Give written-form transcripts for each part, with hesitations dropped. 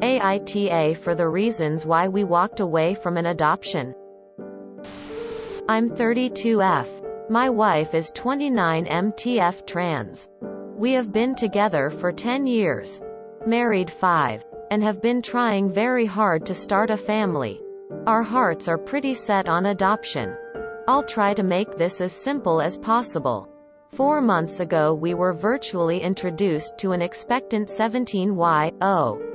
AITA for the reasons why we walked away from an adoption. I'm 32F. My wife is 29 MTF trans. We have been together for 10 years. Married 5. And have been trying very hard to start a family. Our hearts are pretty set on adoption. I'll try to make this as simple as possible. 4 months ago we were virtually introduced to an expectant 17Y.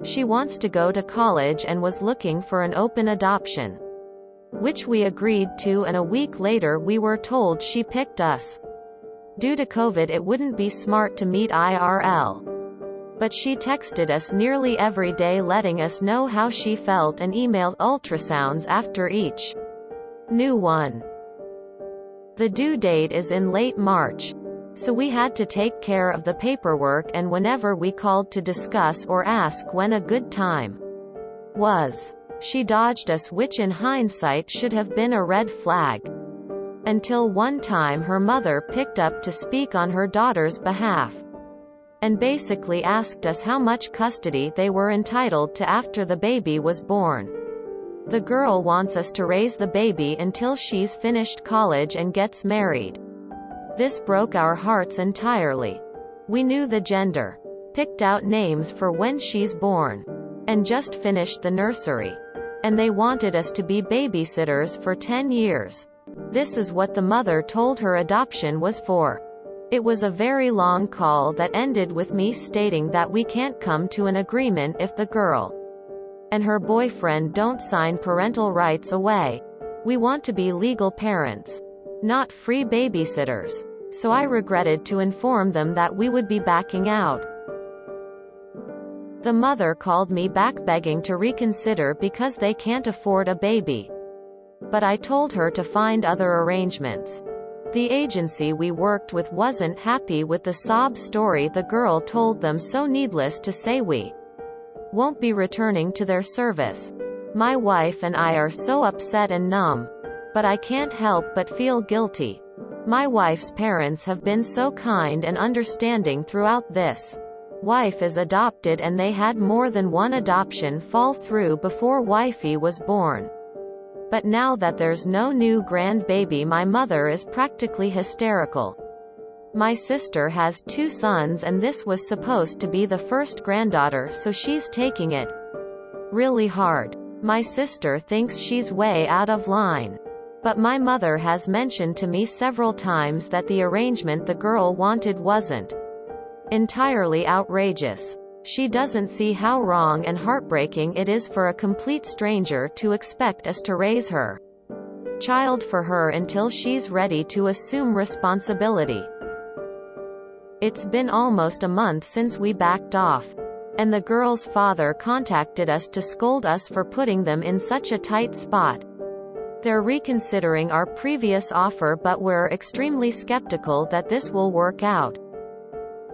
She wants to go to college and was looking for an open adoption, which we agreed to, and a week later we were told she picked us. Due to COVID it wouldn't be smart to meet IRL. But she texted us nearly every day letting us know how she felt and emailed ultrasounds after each new one. The due date is in late March. So we had to take care of the paperwork, and whenever we called to discuss or ask when a good time was, she dodged us, which in hindsight should have been a red flag. Until one time her mother picked up to speak on her daughter's behalf, and basically asked us how much custody they were entitled to after the baby was born. The girl wants us to raise the baby until she's finished college and gets married. This broke our hearts entirely. We knew the gender, picked out names for when she's born, and just finished the nursery. And they wanted us to be babysitters for 10 years. This is what the mother told her adoption was for. It was a very long call that ended with me stating that we can't come to an agreement if the girl and her boyfriend don't sign parental rights away. We want to be legal parents, not free babysitters. So I regretted to inform them that we would be backing out. The mother called me back begging to reconsider because they can't afford a baby. But I told her to find other arrangements. The agency we worked with wasn't happy with the sob story the girl told them, so needless to say we won't be returning to their service. My wife and I are so upset and numb. But I can't help but feel guilty. My wife's parents have been so kind and understanding throughout this. Wife is adopted and they had more than one adoption fall through before wifey was born. But now that there's no new grandbaby, my mother is practically hysterical. My sister has 2 sons and this was supposed to be the first granddaughter, so she's taking it really hard. My sister thinks she's way out of line. But my mother has mentioned to me several times that the arrangement the girl wanted wasn't entirely outrageous. She doesn't see how wrong and heartbreaking it is for a complete stranger to expect us to raise her child for her until she's ready to assume responsibility. It's been almost a month since we backed off, and the girl's father contacted us to scold us for putting them in such a tight spot. They're reconsidering our previous offer, but we're extremely skeptical that this will work out.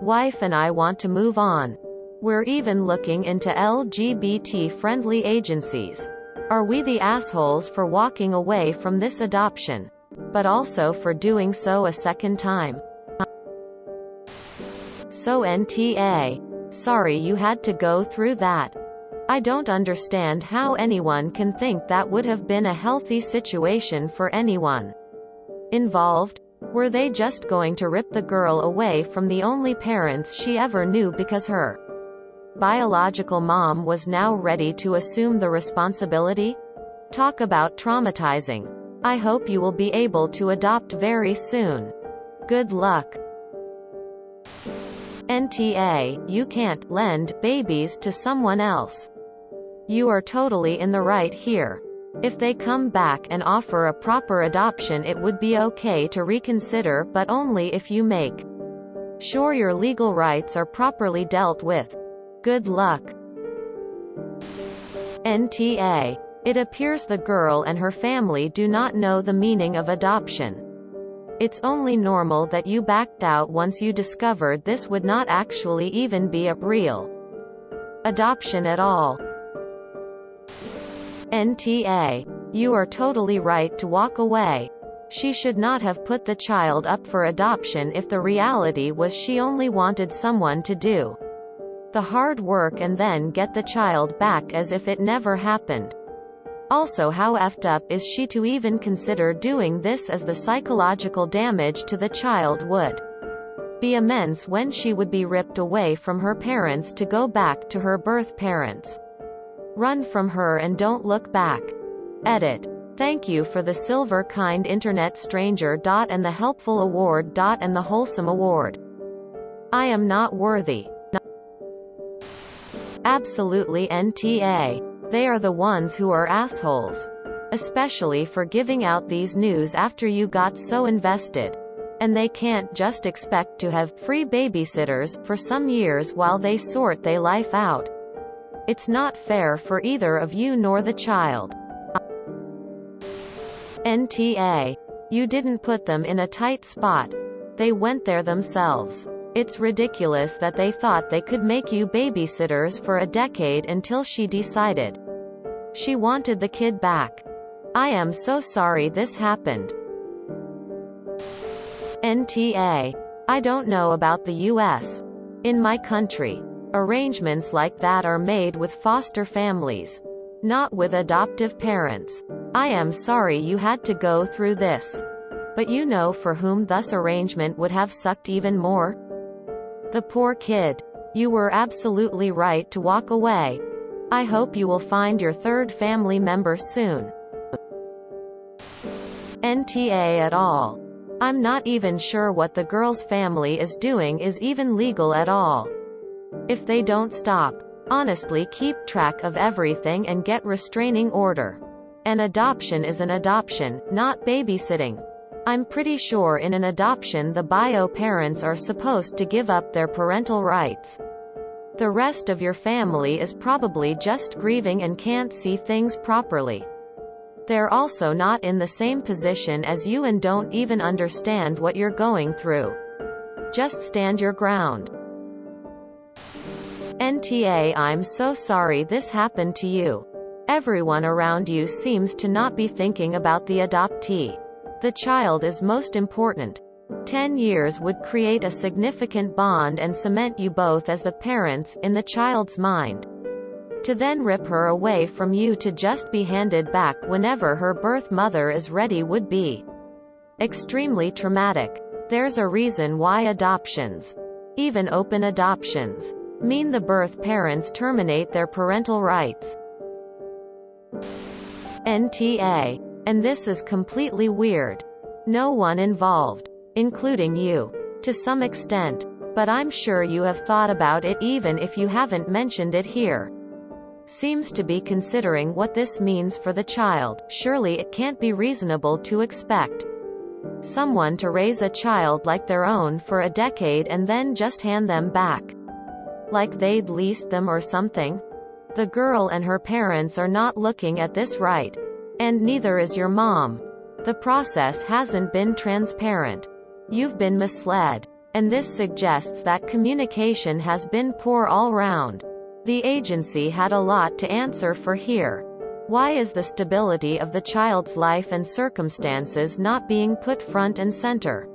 Wife and I want to move on. We're even looking into LGBT-friendly agencies. Are we the assholes for walking away from this adoption? But also for doing so a second time. So NTA. Sorry you had to go through that. I don't understand how anyone can think that would have been a healthy situation for anyone involved. Were they just going to rip the girl away from the only parents she ever knew because her biological mom was now ready to assume the responsibility? Talk about traumatizing. I hope you will be able to adopt very soon. Good luck. NTA, you can't lend babies to someone else. You are totally in the right here. If they come back and offer a proper adoption, it would be okay to reconsider, but only if you make sure your legal rights are properly dealt with. Good luck. NTA. It appears the girl and her family do not know the meaning of adoption. It's only normal that you backed out once you discovered this would not actually even be a real adoption at all. NTA. You are totally right to walk away. She should not have put the child up for adoption if the reality was she only wanted someone to do the hard work and then get the child back as if it never happened. Also, how effed up is she to even consider doing this, as the psychological damage to the child would be immense when she would be ripped away from her parents to go back to her birth parents. Run from her and don't look back. Edit. Thank you for the silver kind internet stranger. And the helpful award. And the wholesome award. I am not worthy. Absolutely NTA. They are the ones who are assholes. Especially for giving out these news after you got so invested. And they can't just expect to have free babysitters for some years while they sort their life out. It's not fair for either of you nor the child. NTA. You didn't put them in a tight spot. They went there themselves. It's ridiculous that they thought they could make you babysitters for a decade until she decided she wanted the kid back. I am so sorry this happened. NTA. I don't know about the US. In my country, arrangements like that are made with foster families, not with adoptive parents. I am sorry you had to go through this. But you know for whom this arrangement would have sucked even more? The poor kid. You were absolutely right to walk away. I hope you will find your third family member soon. NTA at all. I'm not even sure what the girl's family is doing is even legal at all. If they don't stop, honestly keep track of everything and get restraining order. An adoption is an adoption, not babysitting. I'm pretty sure in an adoption the bio parents are supposed to give up their parental rights. The rest of your family is probably just grieving and can't see things properly. They're also not in the same position as you and don't even understand what you're going through. Just stand your ground. NTA. I'm so sorry this happened to you. Everyone around you seems to not be thinking about the adoptee. The child is most important. 10 years would create a significant bond and cement you both as the parents in the child's mind. To then rip her away from you to just be handed back whenever her birth mother is ready would be extremely traumatic. There's a reason why adoptions, even open adoptions, mean the birth parents terminate their parental rights. NTA. And this is completely weird. No one involved, including you, to some extent, but I'm sure you have thought about it even if you haven't mentioned it here. Seems to be considering what this means for the child. Surely it can't be reasonable to expect someone to raise a child like their own for a decade and then just hand them back. Like they'd leased them or something? The girl and her parents are not looking at this right. And neither is your mom. The process hasn't been transparent. You've been misled. And this suggests that communication has been poor all round. The agency had a lot to answer for here. Why is the stability of the child's life and circumstances not being put front and center?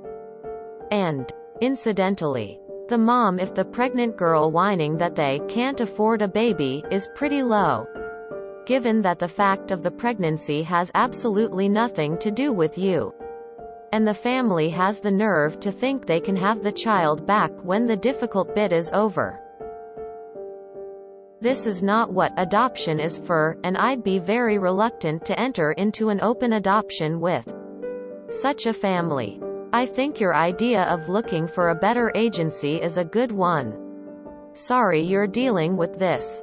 And, incidentally, the mom, if the pregnant girl whining that they can't afford a baby, is pretty low. Given that the fact of the pregnancy has absolutely nothing to do with you. And the family has the nerve to think they can have the child back when the difficult bit is over. This is not what adoption is for, and I'd be very reluctant to enter into an open adoption with such a family. I think your idea of looking for a better agency is a good one. Sorry you're dealing with this.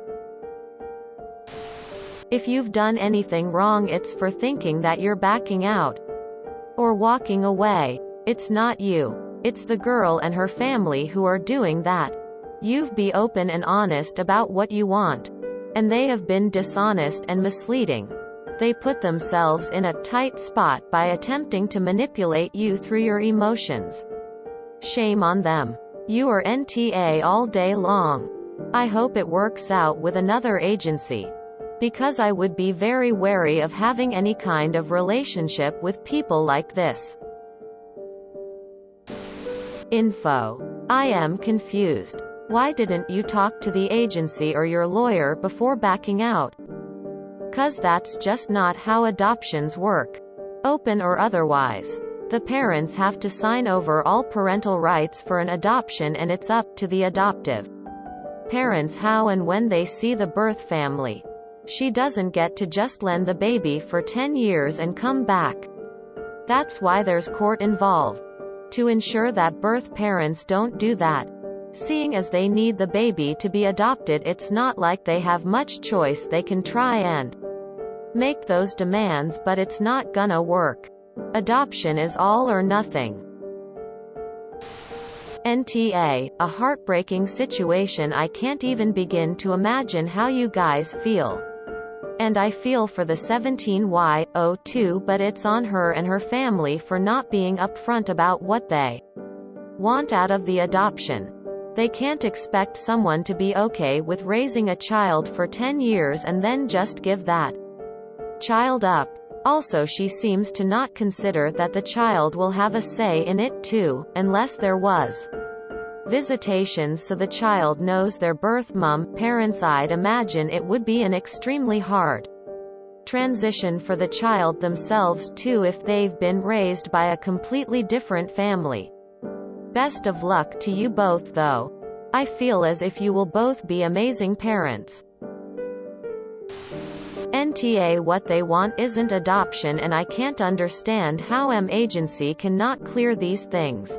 If you've done anything wrong, it's for thinking that you're backing out or walking away. It's not you. It's the girl and her family who are doing that. You've be open and honest about what you want. And they have been dishonest and misleading. They put themselves in a tight spot by attempting to manipulate you through your emotions. Shame on them. You are NTA all day long. I hope it works out with another agency. Because I would be very wary of having any kind of relationship with people like this. Info. I am confused. Why didn't you talk to the agency or your lawyer before backing out? 'Cause that's just not how adoptions work. Open or otherwise. The parents have to sign over all parental rights for an adoption, and it's up to the adoptive parents how and when they see the birth family. She doesn't get to just lend the baby for 10 years and come back. That's why there's court involved. To ensure that birth parents don't do that. Seeing as they need the baby to be adopted, it's not like they have much choice. They can try and make those demands, but it's not gonna work. Adoption is all or nothing. NTA, a heartbreaking situation. I can't even begin to imagine how you guys feel. And I feel for the 17Y02, but it's on her and her family for not being upfront about what they want out of the adoption. They can't expect someone to be okay with raising a child for 10 years and then just give that child up. Also, she seems to not consider that the child will have a say in it too, unless there was visitations so the child knows their birth parents. I'd imagine it would be an extremely hard transition for the child themselves too if they've been raised by a completely different family. Best of luck to you both though. I feel as if you will both be amazing parents. NTA, what they want isn't adoption, and I can't understand how agency cannot clear these things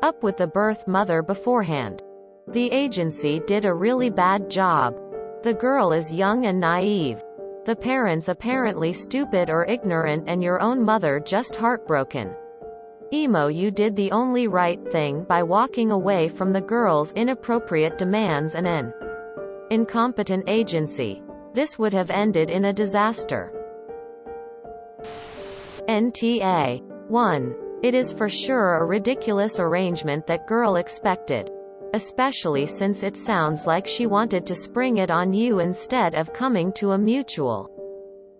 up with the birth mother beforehand. The agency did a really bad job. The girl is young and naive. The parents apparently stupid or ignorant, and your own mother just heartbroken. You did the only right thing by walking away from the girl's inappropriate demands and an incompetent agency. This would have ended in a disaster. NTA. 1. It is for sure a ridiculous arrangement that girl expected. Especially since it sounds like she wanted to spring it on you instead of coming to a mutual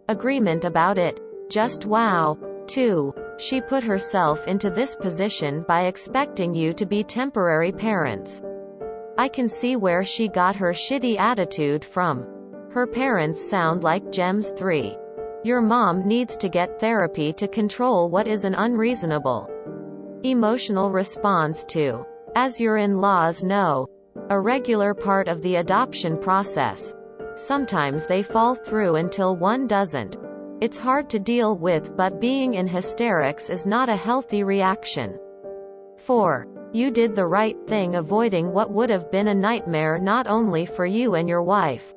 agreement about it. Just wow. 2. She put herself into this position by expecting you to be temporary parents. I can see where she got her shitty attitude from. Her parents sound like gems. 3. Your mom needs to get therapy to control what is an unreasonable emotional response to, as your in-laws know, a regular part of the adoption process. Sometimes they fall through until one doesn't. It's hard to deal with, but being in hysterics is not a healthy reaction. 4. You did the right thing avoiding what would have been a nightmare not only for you and your wife,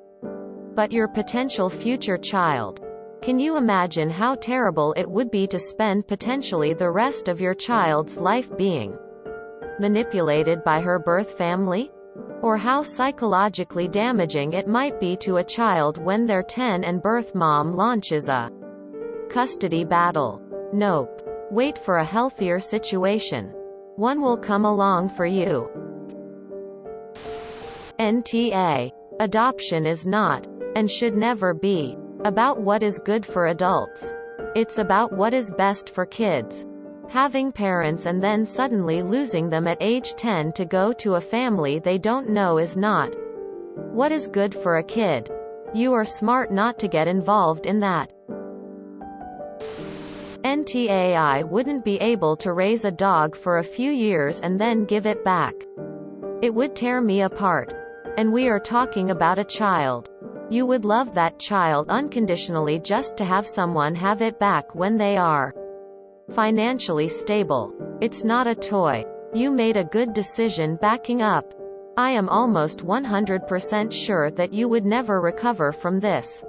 but your potential future child. Can you imagine how terrible it would be to spend potentially the rest of your child's life being manipulated by her birth family? Or how psychologically damaging it might be to a child when they're 10 and birth mom launches a custody battle? Nope. Wait for a healthier situation. One will come along for you. NTA. Adoption is not, and should never be, about what is good for adults. It's about what is best for kids. Having parents and then suddenly losing them at age 10 to go to a family they don't know is not what is good for a kid. You are smart not to get involved in that. NTA. I wouldn't be able to raise a dog for a few years and then give it back. It would tear me apart. And we are talking about a child. You would love that child unconditionally just to have someone have it back when they are financially stable. It's not a toy. You made a good decision backing up. I am almost 100% sure that you would never recover from this.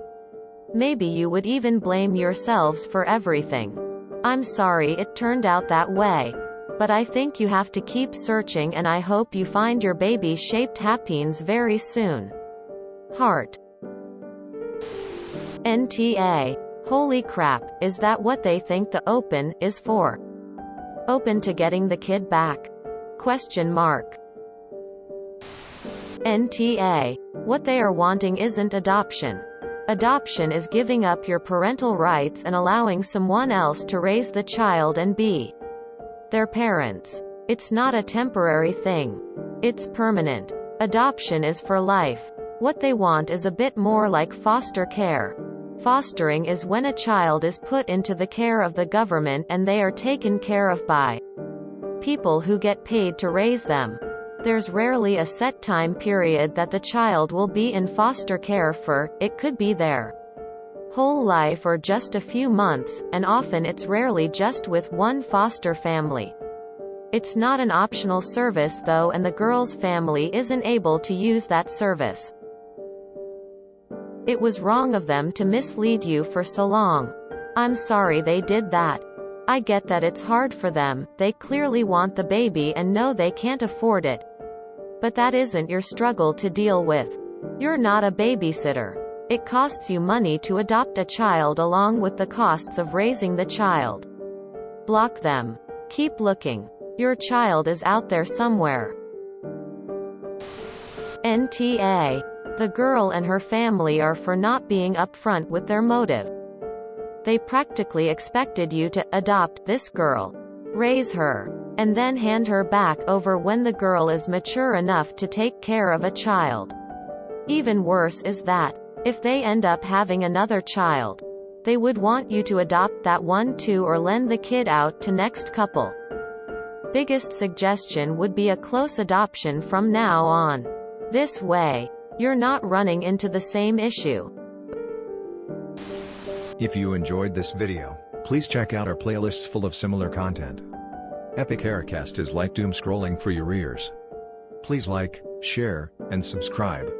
Maybe you would even blame yourselves for everything. I'm sorry it turned out that way. But I think you have to keep searching, and I hope you find your baby-shaped happiness very soon. Heart. NTA. Holy crap, is that what they think the open is for? Open to getting the kid back? Question mark. NTA. What they are wanting isn't adoption. Adoption is giving up your parental rights and allowing someone else to raise the child and be their parents. It's not a temporary thing. It's permanent. Adoption is for life. What they want is a bit more like foster care. Fostering is when a child is put into the care of the government and they are taken care of by people who get paid to raise them. There's rarely a set time period that the child will be in foster care for. It could be their whole life or just a few months, and often it's rarely just with one foster family. It's not an optional service though, and the girl's family isn't able to use that service. It was wrong of them to mislead you for so long. I'm sorry they did that. I get that it's hard for them, they clearly want the baby and know they can't afford it. But that isn't your struggle to deal with. You're not a babysitter. It costs you money to adopt a child along with the costs of raising the child. Block them. Keep looking. Your child is out there somewhere. NTA. The girl and her family are for not being upfront with their motive. They practically expected you to adopt this girl, raise her, and then hand her back over when the girl is mature enough to take care of a child. Even worse is that, if they end up having another child, they would want you to adopt that one too or lend the kid out to next couple. Biggest suggestion would be a close adoption from now on. This way, you're not running into the same issue. If you enjoyed this video, please check out our playlists full of similar content. Epic Haircast is like doom scrolling for your ears. Please like, share, and subscribe.